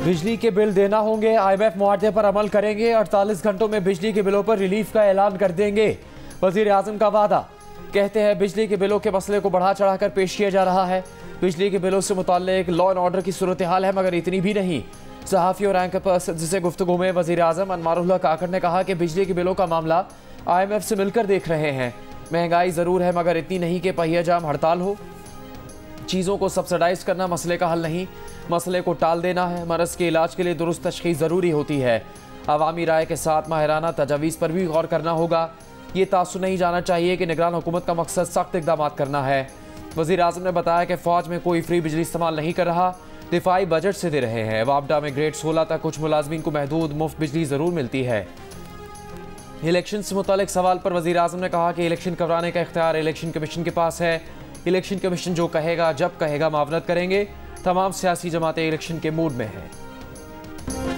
बिजली के बिल देना होंगे, IMF मुआवजे पर अमल करेंगे, 48 घंटों में बिजली के बिलों पर रिलीफ का ऐलान कर देंगे। वजीर आजम का वादा। कहते हैं बिजली के बिलों के मसले को बढ़ा चढ़ाकर पेश किया जा रहा है। बिजली के बिलों से मुताल्लिक लॉ एंड ऑर्डर की सूरत हाल है, मगर इतनी भी नहीं। सहाफ़ी और एंकर पर्सन से गुफ्तगू में वजीर आजम अनवारुल हक काकड़ ने कहा कि बिजली के बिलों का मामला IMF से मिलकर देख रहे हैं। महंगाई ज़रूर है, मगर इतनी नहीं कि पहिया जाम हड़ताल हो। चीज़ों को सब्सिडाइज करना मसले का हल नहीं, मसले को टाल देना है। मरज़ के इलाज के लिए दुरुस्त तशख़ीस ज़रूरी होती है। अवामी राय के साथ माहिराना तजावीज़ पर भी गौर करना होगा। ये तासुर नहीं जाना चाहिए कि निगरान हुकूमत का मकसद सख्त इक़दाम करना है। वज़ीर आज़म ने बताया कि फ़ौज में कोई फ्री बिजली इस्तेमाल नहीं कर रहा, दिफाई बजट से दे रहे हैं। वापडा में ग्रेड 16 तक कुछ मुलाजमीन को महदूद मुफ्त बिजली ज़रूर मिलती है। इलेक्शन से मुतालिक सवाल पर वज़ीर आज़म ने कहा कि इलेक्शन करवाने का इख्तियार इलेक्शन कमीशन के पास है। इलेक्शन कमीशन जो कहेगा जब कहेगा मावनत करेंगे। तमाम सियासी जमातें इलेक्शन के मूड में हैं।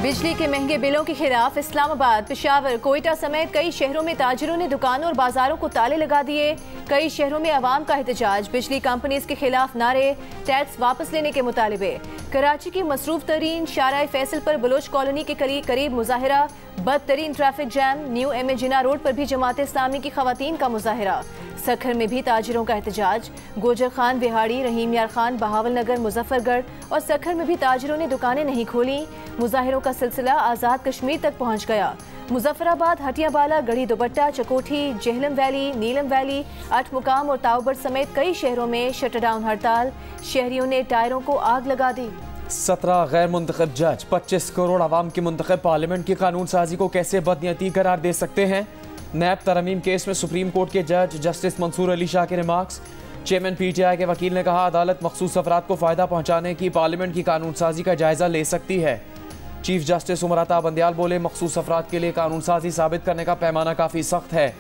बिजली के महंगे बिलों के खिलाफ इस्लामाबाद, पेशावर, कोयटा समेत कई शहरों में ताजिरों ने दुकानों और बाजारों को ताले लगा दिए। कई शहरों में अवाम का एहतजाज, बिजली कंपनीज के खिलाफ नारे, टैक्स वापस लेने के मुतालिबे। कराची की मसरूफ तरीन शाराए फैसल पर बलोच कॉलोनी के करीब मुजाहिरा, बदतरीन ट्रैफिक जैम। न्यू MA जिना रोड पर भी जमात इस्लामी की खवातीन का मुजाहिरा। सखर में भी ताजिरों का एहतजाज। गोजर खान, बिहाड़ी, रहीम यार खान, बहावल नगर, मुजफ्फरगढ़ और सखर में भी ताजिरों ने दुकानें नहीं खोली। मुजाहिरों का सिलसिला आज़ाद कश्मीर तक पहुँच गया। मुजफ्फराबाद, हटियाबाला, गढ़ी दुपट्टा, चकोठी, जेहलम वैली, नीलम वैली, अठमुकाम और ताउबर समेत कई शहरों में शटडाउन हड़ताल। शहरियों ने टायरों को आग लगा दी। 17 गैर मुंतखब जज 25 करोड़ आवाम की मुंतखब पार्लियामेंट की कानून साजी को कैसे बदनीयती करार दे सकते हैं। नैब तरमीम केस में सुप्रीम कोर्ट के जज जस्टिस मंसूर अली शाह के रिमार्क्स। चेयरमैन PTI के वकील ने कहा अदालत मखसूस अफराद को फ़ायदा पहुँचाने की पार्लियामेंट की कानून साजी का जायज़ा ले सकती है। चीफ जस्टिस उमर अता बंदियाल बोले मखसूस अफराद के लिए कानून साजी साबित करने का पैमाना काफ़ी सख्त है।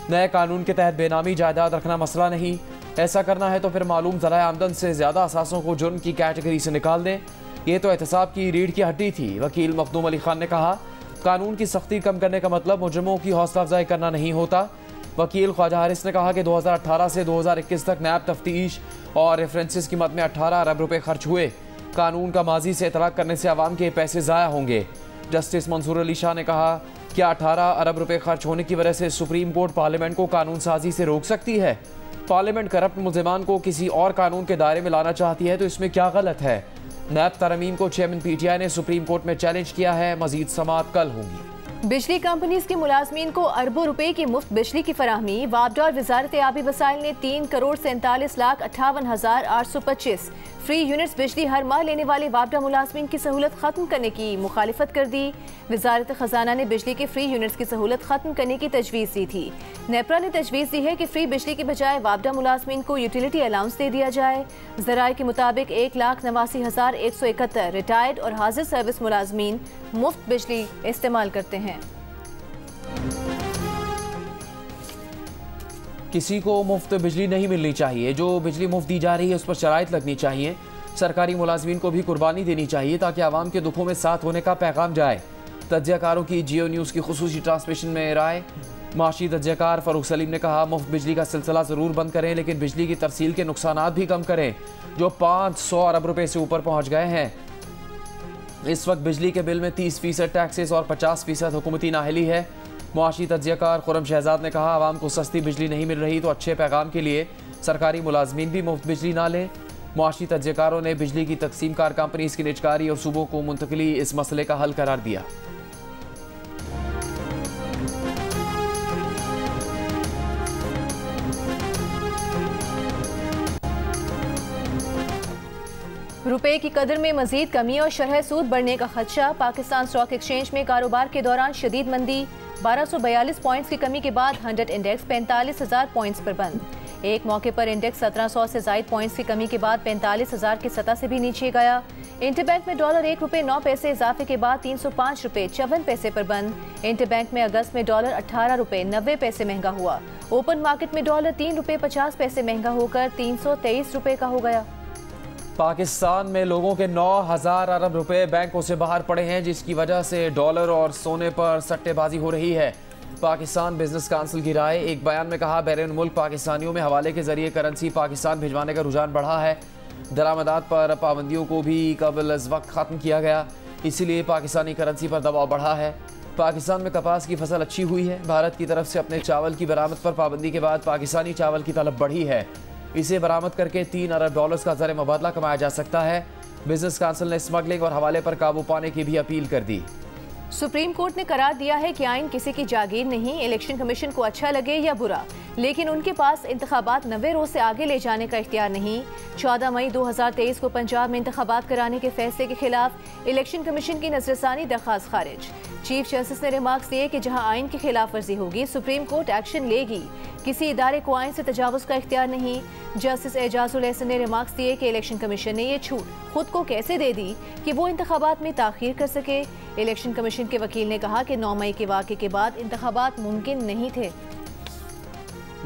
नए कानून के तहत बेनामी जायदाद रखना मसला नहीं। ऐसा करना है तो फिर मालूम ज़राए आमदन से ज़्यादा असासों को जुर्म की कैटेगरी से निकाल दें। ये तो एहतसाब की रीढ़ की हड्डी थी। वकील मखदूम अली खान ने कहा कानून की सख्ती कम करने का मतलब मुजरिमों की हौसला अफजाई करना नहीं होता। वकील ख्वाजा हारिस ने कहा कि 2018 से 2021 तक नैब तफ्तीश और रेफरेंसेस की मद में 18 अरब रुपए खर्च हुए। कानून का माजी से इतलाक करने से आवाम के पैसे ज़ाया होंगे। जस्टिस मंसूर अली शाह ने कहा क्या 18 अरब रुपए खर्च होने की वजह से सुप्रीम कोर्ट पार्लियामेंट को कानून साजी से रोक सकती है। पार्लियामेंट करप्ट मुल्ज़िमान को किसी और कानून के दायरे में लाना चाहती है तो इसमें क्या गलत है। नैब तरमीम को चेयरमैन PTI ने सुप्रीम कोर्ट में चैलेंज किया है। मजीद समाअत कल होंगी। बिजली कंपनीज के मुलाजमीन को अरबों रुपए की मुफ्त बिजली की फराहमी। वापडा और वजारत आबी वसाइल ने 3 करोड़ 47,58,825 फ्री यूनिट्स बिजली हर माह लेने वाले वापडा मुलाजमीन की सहूलत खत्म करने की मुखालिफत कर दी। वजारत खजाना ने बिजली के फ्री यूनिट्स की सहूलत खत्म करने की तजवीज़ दी थी। नेपरा ने तजवीज़ दी है कि फ्री बिजली के बजाय वापडा मुलाजमीन को यूटिलिटी अलाउंस दे दिया जाए। ज़राए के मुताबिक 1,89,171 रिटायर्ड और हाजिर सर्विस मुलाजमीन मुफ्त बिजली इस्तेमाल करते हैं। किसी को मुफ्त बिजली नहीं मिलनी चाहिए। जो बिजली मुफ्त दी जा रही है उस पर शराइत लगनी चाहिए। सरकारी मुलाजमीन को भी कुर्बानी देनी चाहिए ताकि आवाम के दुखों में साथ होने का पैगाम जाए। तज्ज़ियाकारों की जियो न्यूज़ की खुसूसी ट्रांसमिशन में राय। माशी तज्ज़ियाकार फ़ारूक सलीम ने कहा मुफ्त बिजली का सिलसिला ज़रूर बंद करें, लेकिन बिजली की तरसील के नुकसानात भी कम करें जो 500 अरब रुपये से ऊपर पहुँच गए हैं। इस वक्त बिजली के बिल में 30% टैक्सेस और 50% हुकूमती नाहली है। मुआशी तज्ज़ियाकार खुरम शहजाद ने कहा आवाम को सस्ती बिजली नहीं मिल रही तो अच्छे पैगाम के लिए सरकारी मुलाजमीन भी मुफ्त बिजली ना लें। मुआशी तज्ज़ियाकारों ने बिजली की तकसीम कार कंपनीज की निजकारी और सूबों को मुंतकली इस मसले का हल करार दिया। रुपए की कदर में मजीद कमी और शरह सूद बढ़ने का खदशा। पाकिस्तान स्टॉक एक्सचेंज में कारोबार के दौरान शदीद मंदी। 1242 पॉइंट्स की कमी के बाद 100 इंडेक्स 45,000 पॉइंट्स पर बंद। एक मौके पर इंडेक्स 1700 से जायद पॉइंट्स की कमी के बाद 45,000 की सतह से भी नीचे गया। इंटरबैंक में डॉलर 1 रुपये 9 पैसे इजाफे के बाद 305 रुपये 54 पैसे पर बंद। इंटरबैंक में अगस्त में डॉलर 18 रुपये 90 पैसे महंगा हुआ। ओपन मार्केट में डॉलर 3 रुपये 50 पैसे महंगा होकर 323 रुपये का हो गया। पाकिस्तान में लोगों के 9,000 अरब रुपए बैंकों से बाहर पड़े हैं, जिसकी वजह से डॉलर और सोने पर सट्टेबाजी हो रही है। पाकिस्तान बिजनेस काउंसिल की राय। एक बयान में कहा बैरून मुल्क पाकिस्तानियों में हवाले के जरिए करेंसी पाकिस्तान भिजवाने का रुझान बढ़ा है। दरामदात पर पाबंदियों को भी कबल अज़ वक्त ख़त्म किया गया। इसीलिए पाकिस्तानी करेंसी पर दबाव बढ़ा है। पाकिस्तान में कपास की फसल अच्छी हुई है। भारत की तरफ से अपने चावल की बरामद पर पाबंदी के बाद पाकिस्तानी चावल की तलब बढ़ी है। इसे बरामद करके $3 अरब का ज़र मुबादला कमाया जा सकता है। बिजनेस काउंसिल ने स्मगलिंग और हवाले पर काबू पाने की भी अपील कर दी। सुप्रीम कोर्ट ने करार दिया है कि आइन किसी की जागीर नहीं। इलेक्शन कमीशन को अच्छा लगे या बुरा, लेकिन उनके पास इंतखाबात 90 रोज से आगे ले जाने का इख्तियार नहीं। 14 मई 2023 को पंजाब में इंतखाबात कराने के फैसले के खिलाफ इलेक्शन कमीशन की नजरसानी दरखास्त खारिज। चीफ जस्टिस ने रिमार्क्स दिए कि जहां आइन की खिलाफ वर्जी होगी सुप्रीम कोर्ट एक्शन लेगी। किसी इदारे को आइन से तजावुज का इख्तियार नहीं। जस्टिस एजाजुल एहसन ने रिमार्क्स दिए कि इलेक्शन कमीशन ने ये छूट खुद को कैसे दे दी कि वो इंतखाबात में ताखीर कर सके। इलेक्शन कमीशन के वकील ने कहा कि 9 मई के वाक़े के बाद इंतखाबात मुमकिन नहीं थे।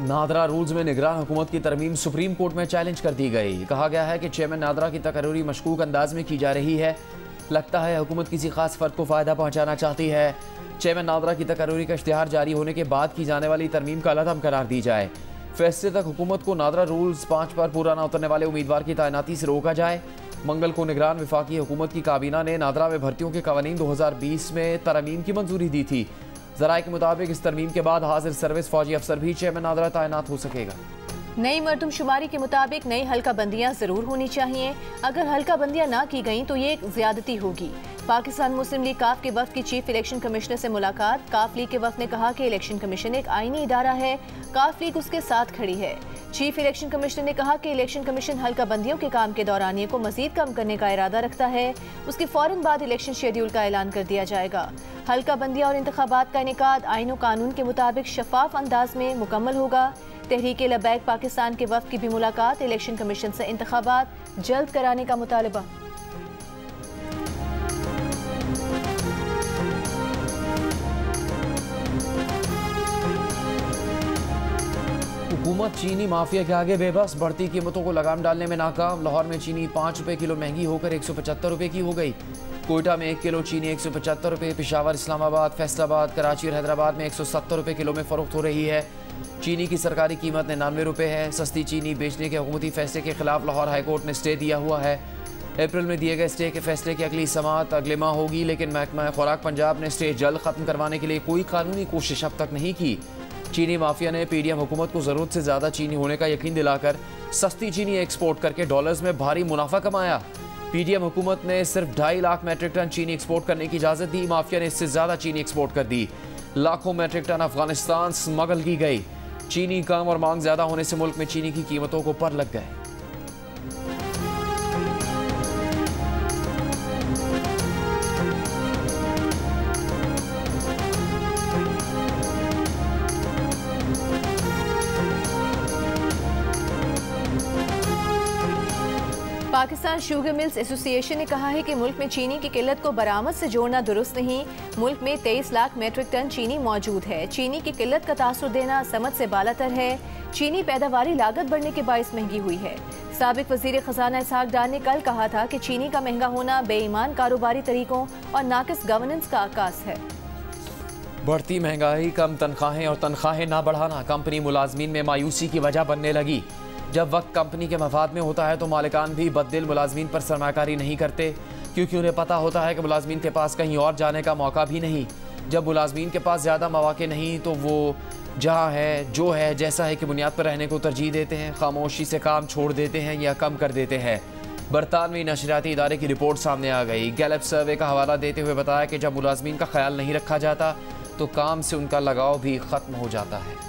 नादरा रूल्स में निगरान हुकूमत की तरमीम सुप्रीम कोर्ट में चैलेंज कर दी गई। कहा गया है कि चेयरमैन नादरा की तकर्री मशकूक अंदाज में की जा रही है। लगता है हुकूमत किसी खास फर्द को फ़ायदा पहुँचाना चाहती है। चेयरमैन नादरा की तकर्री का इश्तिहार जारी होने के बाद की जाने वाली तरमीम का लदम करार दी जाए। फैसले तक हुकूमत को नादरा रूल्स 5 पर पूरा न उतरने वाले उम्मीदवार की तैनाती से रोका जाए। मंगल को निगरान विफाकी हुकूमत की काबीना ने नादरा में भर्तियों के कवानीन 2020 में तरमीम की मंजूरी दी थी। ज़राए के मुताबिक इस तरमीम के बाद हाजिर सर्विस फौजी अफसर भी चेयरमैन नादरा तैनात हो सकेगा। नई मरदमशुमारी के मुताबिक नई हल्का बंदियाँ ज़रूर होनी चाहिए। अगर हल्का बंदियाँ ना की गईं तो ये एक ज़्यादती होगी। पाकिस्तान मुस्लिम लीग काफ के वफ़द की चीफ इलेक्शन कमिश्नर से मुलाकात। काफ लीग के वफ़द ने कहा कि इलेक्शन कमीशन एक आईनी इदारा है। काफ लीग उसके साथ खड़ी है। चीफ इलेक्शन कमिश्नर ने कहा कि इलेक्शन कमीशन हल्का बंदियों के काम के दौरानिये को मजीद कम करने का इरादा रखता है। उसके फौरन बाद इलेक्शन शेड्यूल का ऐलान कर दिया जाएगा। हल्का बंदियाँ और इंतखाबात का इनेकाद आईन और कानून के मुताबिक शफाफ अंदाज में मुकम्मल होगा। तहरीके लबैक पाकिस्तान के वफ़द की भी मुलाकात। इलेक्शन कमीशन से इंतखाबात जल्द कराने का मुतालबा। हुकूमत चीनी माफिया के आगे बेबस। बढ़ती कीमतों को लगाम डालने में नाकाम। लाहौर में चीनी 5 रुपये किलो महंगी होकर 175 रुपये की हो गई। कोयटा में 1 किलो चीनी 175 रुपये। पेशावर, इस्लामाबाद, फैसलाबाद, कराची और हैदराबाद में 170 रुपये किलो में फ़रोख्त हो रही है। चीनी की सरकारी कीमत 99 रुपये है। सस्ती चीनी बेचने के हुकूमती फैसले के खिलाफ लाहौर हाईकोर्ट ने स्टे दिया हुआ है। अप्रैल में दिए गए स्टे के फैसले की अगली समाअत अगले माह होगी, लेकिन महकमा खुराक पंजाब ने स्टे जल्द ख़त्म करवाने के लिए कोई कानूनी कोशिश अब तक नहीं की। चीनी माफिया ने पीडीएम हुकूमत को ज़रूरत से ज़्यादा चीनी होने का यकीन दिलाकर सस्ती चीनी एक्सपोर्ट करके डॉलर्स में भारी मुनाफा कमाया। पीडीएम हुकूमत ने सिर्फ 2.5 लाख मेट्रिक टन चीनी एक्सपोर्ट करने की इजाज़त दी। माफिया ने इससे ज़्यादा चीनी एक्सपोर्ट कर दी। लाखों मेट्रिक टन अफगानिस्तान स्मगल की गई। चीनी कम और मांग ज़्यादा होने से मुल्क में चीनी की कीमतों को पर लग गए। पाकिस्तान शुगर मिल्स एसोसिएशन ने कहा है कि मुल्क में चीनी की किल्लत को बरामद से जोड़ना दुरुस्त नहीं। मुल्क में 23 लाख मेट्रिक टन चीनी मौजूद है। चीनी की किल्लत का तासुर देना समझ से बालातर है। चीनी पैदावारी लागत बढ़ने के बायस महंगी हुई है। साबिक वजीर खजाना इसहाक डार ने कल कहा था कि चीनी का महंगा होना बेईमान कारोबारी तरीकों और नाकिस गवर्नेंस का आकाश है। बढ़ती महंगाई, कम तनख्वाहें और तनख्वाहें ना बढ़ाना कंपनी मुलाजमीन में मायूसी की वजह बनने लगी। जब वक्त कंपनी के मफाद में होता है तो मालिकान भी बददिल मुलाजमीन पर सरमाकारी नहीं करते, क्योंकि उन्हें पता होता है कि मुलाजमीन के पास कहीं और जाने का मौका भी नहीं। जब मुलाजमीन के पास ज़्यादा मौके नहीं तो वो जहाँ है, जो है, जैसा है की बुनियाद पर रहने को तरजीह देते हैं। खामोशी से काम छोड़ देते हैं या कम कर देते हैं। बरतानवी नशरियाती इदारे की रिपोर्ट सामने आ गई। गैलप सर्वे का हवाला देते हुए बताया कि जब मुलाजमीन का ख्याल नहीं रखा जाता तो काम से उनका लगाव भी ख़त्म हो जाता है।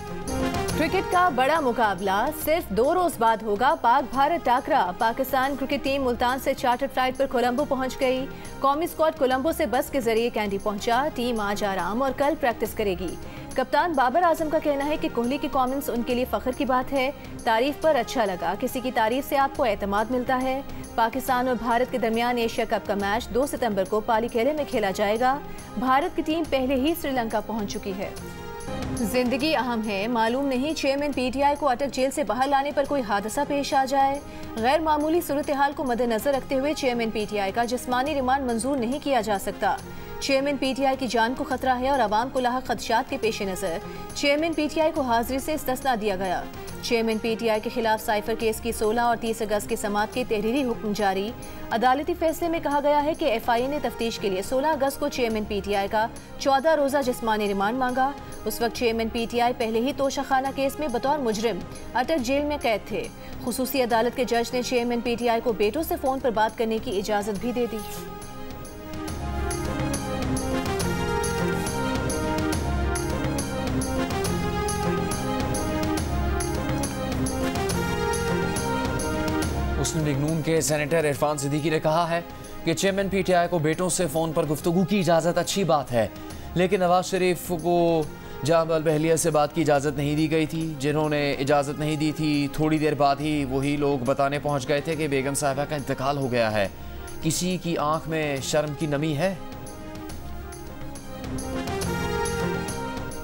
क्रिकेट का बड़ा मुकाबला सिर्फ 2 रोज बाद होगा। पाक भारत टाकरा। पाकिस्तान क्रिकेट टीम मुल्तान से चार्टर्ड फ्लाइट पर कोलंबो पहुंच गई। कौमी स्क्वाड कोलंबो से बस के जरिए कैंडी पहुंचा। टीम आज आराम और कल प्रैक्टिस करेगी। कप्तान बाबर आजम का कहना है कि कोहली की कमेंट्स उनके लिए फख्र की बात है। तारीफ पर अच्छा लगा। किसी की तारीफ से आपको एतमाद मिलता है। पाकिस्तान और भारत के दरमियान एशिया कप का मैच 2 सितंबर को पालीखेले में खेला जाएगा। भारत की टीम पहले ही श्रीलंका पहुंच चुकी है। जिंदगी अहम है। मालूम नहीं चेयरमैन पीटीआई को अटक जेल से बाहर लाने पर कोई हादसा पेश आ जाए। गैर मामूली सूरत हाल को मद्देनजर रखते हुए चेयरमैन पीटीआई का जिस्मानी रिमांड मंजूर नहीं किया जा सकता। चेयरमैन पीटीआई की जान को खतरा है और आवाम को लाहक खदशात के पेश नज़र चेयरमैन पीटीआई को हाजिरी से इस्तिस्ना दिया गया। चेयरमैन पीटीआई के खिलाफ साइफर केस की 16 और 30 अगस्त की समाअत के तहरीरी हुक्म जारी। अदालती फैसले में कहा गया है कि एफआईए ने तफ्तीश के लिए 16 अगस्त को चेयरमैन पीटीआई का 14 रोजा जिस्मानी रिमांड मांगा। उस वक्त चेयरमैन पीटीआई पहले ही तोशाखाना केस में बतौर मुजरिम अटक जेल में कैद थे। खुसूसी अदालत के जज ने चेयरमैन पीटीआई को बेटों से फोन पर बात करने की इजाजत भी दे दी। मुस्लिम लीग नून के सेनेटर इरफान सिद्दीकी ने कहा है कि चेयरमैन पीटीआई को बेटों से फोन पर गुफ्तगू की इजाजत अच्छी बात है, लेकिन नवाज शरीफ को जाम अल-बहलिया से बात की इजाज़त नहीं दी गई थी। जिन्होंने इजाज़त नहीं दी थी, थोड़ी देर बाद ही वही लोग बताने पहुंच गए थे कि बेगम साहिबा का इंतकाल हो गया है। किसी की आंख में शर्म की नमी है?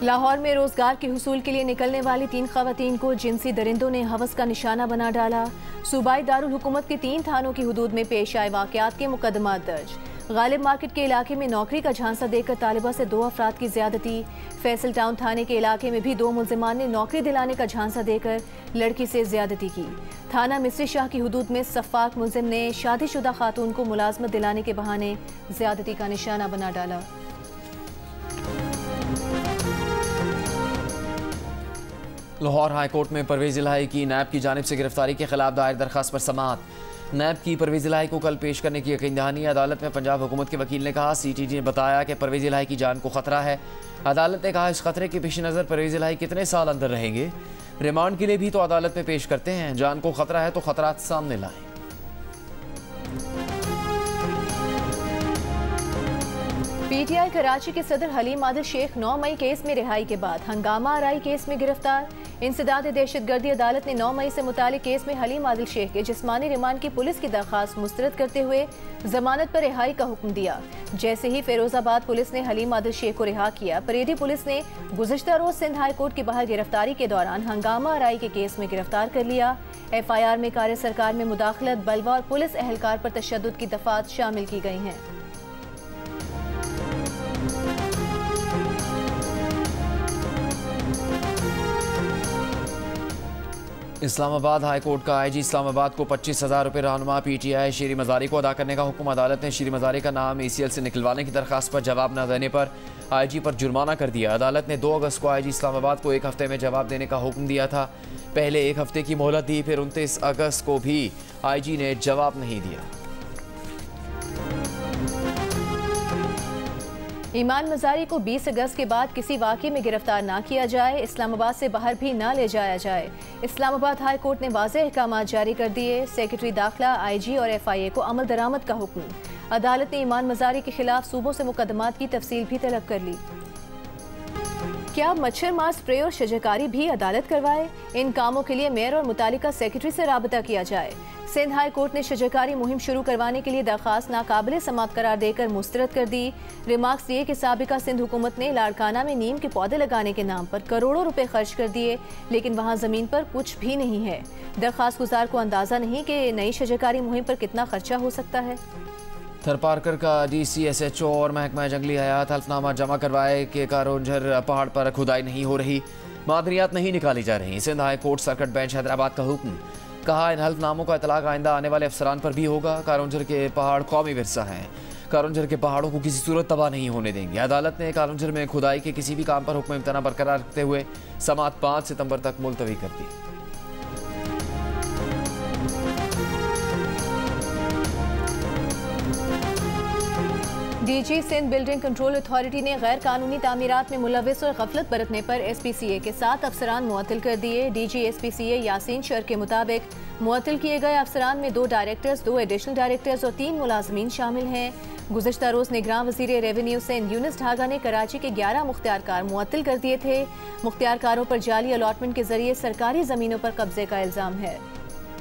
लाहौर में रोजगार के हुसूल के लिए निकलने वाली 3 खवातीन को जिनसी दरिंदों ने हवस का निशाना बना डाला। सूबाई दारुल हुकूमत के 3 थानों की हुदूद में पेश आए वाकयात के मुकदमात दर्ज। गालिब मार्केट के इलाके में नौकरी का झांसा देकर तालिबा से 2 अफराद की ज्यादती। फैसल टाउन थाने के इलाके में भी 2 मुलजिमान ने नौकरी दिलाने का झांसा देकर लड़की से ज्यादती की। थाना मिस्री शाह की हुदूद में सफ़ाक मुलजिम ने शादीशुदा खातून को मुलाजमत दिलाने के बहाने ज्यादती का निशाना बना डाला। लाहौर हाई कोर्ट में परवेज़ इलाही की नैब की जानिब से गिरफ्तारी के खिलाफ दायर दरखास्त पर समाअत। नैब की परवेज़ इलाही को कल पेश करने की यकीन दहानी। अदालत में पंजाब हुकूमत के वकील ने कहा, CTG ने बताया कि परवेज़ इलाही की जान को खतरा है। अदालत ने कहा, इस खतरे के पेश नज़र परवेज़ इलाही कितने साल अंदर रहेंगे? रिमांड के लिए भी तो अदालत में पेश करते हैं। जान को खतरा है तो खतरात सामने लाएं। पीटीआई कराची के सदर हलीम आदिल शेख 9 मई केस में रिहाई के बाद हंगामा आराई केस में गिरफ्तार। इंसदाद दहशतगर्दी अदालत ने 9 मई से मुतालिक केस में हलीम आदिल शेख के जिस्मानी रिमांड की पुलिस की दरखास्त मुस्तरद करते हुए जमानत पर रिहाई का हुक्म दिया। जैसे ही फिरोजाबाद पुलिस ने हलीम आदिल शेख को रिहा किया, परेडी पुलिस ने गुज़िश्ता रोज सिंध हाई कोर्ट के बाहर गिरफ्तारी के दौरान हंगामा आराई के केस में गिरफ्तार कर लिया। FIR में कार्य सरकार में मुदाखलत, बलवा और पुलिस एहलकार पर तशद्दुद की दफात शामिल की गई हैं। इस्लामाबाद हाई कोर्ट का IG इस्लामाबाद को 25,000 रुपये रहनुमा PTI शेरी मजारी को अदा करने का हुक्म। अदालत ने शेरी मजारी का नाम ACL से निकलवाने की दरखास्त पर जवाब न देने पर IG पर जुर्माना कर दिया। अदालत ने 2 अगस्त को IG इस्लामाबाद को 1 हफ्ते में जवाब देने का हुक्म दिया था। पहले 1 हफ्ते की मोहलत दी, फिर 29 अगस्त को भी IG ने जवाब नहीं दिया। ईमान मजारी को 20 अगस्त के बाद किसी वाक़े में गिरफ्तार ना किया जाए, इस्लामाबाद से बाहर भी ना ले जाया जाए। इस्लामाबाद हाई कोर्ट ने वाज़ेह अहकाम जारी कर दिए। सेक्रेटरी दाखिला, IG और FIA को अमल दरामद का हुक्म। अदालत ने ईमान मजारी के खिलाफ सूबों से मुकदमात की तफसील भी तलब कर ली। क्या मच्छर मार स्प्रे और शजरकारी भी अदालत करवाए? इन कामों के लिए मेयर और मुतालिका सेक्रेटरी से राबता किया जाए। सिंध हाई कोर्ट ने शजरकारी मुहिम शुरू करवाने के लिए दरखास्त नाकाबिले समाअत करार देकर मुस्तरद कर दी। रिमार्क्स दिए कि साबिका सिंध हुकूमत ने लाड़काना में नीम के पौधे लगाने के नाम पर करोड़ों रुपए खर्च कर दिए, लेकिन वहाँ ज़मीन पर कुछ भी नहीं है। दरखास्त गुजार को अंदाज़ा नहीं कि नई शजरकारी मुहिम पर कितना खर्चा हो सकता है। थरपारकर का DC SHO और महकमा जंगली हयात हल्फनामा जमा करवाए कि कारोंझर पहाड़ पर खुदाई नहीं हो रही, मादनियात नहीं निकाली जा रही। Sindh high court circuit bench Hyderabad का हुक्म। कहा, इन हल्फनामों का इतलाक आइंदा आने वाले अफसरान पर भी होगा। कारोंझर के पहाड़ कौमी विरसा हैं, कारोंझर के पहाड़ों को किसी सूरत तबाह नहीं होने देंगे। अदालत ने कारोंझर में खुदाई के किसी भी काम पर हुक्म इम्तना बरकरार रखते हुए समाअत 5 सितंबर तक मुलतवी कर दी। DG Sindh building control authority ने गैर कानूनी तामीरात में मुलविस और गफलत बरतने पर SPCA के 7 अफसरान मुअत्तल कर दिए। DG SPCA यासीन शर के मुताबिक मुअत्तल किए गए अफसरान में 2 डायरेक्टर्स, 2 एडिशनल डायरेक्टर्स और 3 मुलाजमीन शामिल हैं। गुज़िश्ता रोज निगरान वज़ीर रेवेन्यू सेंध यूनुस ढागा ने कराची के 11 मुख्तियारकार मुअत्तल कर दिए थे। मुख्तियारकारों पर जाली अलॉटमेंट के जरिए सरकारी ज़मीनों पर कब्जे का इल्ज़ाम है।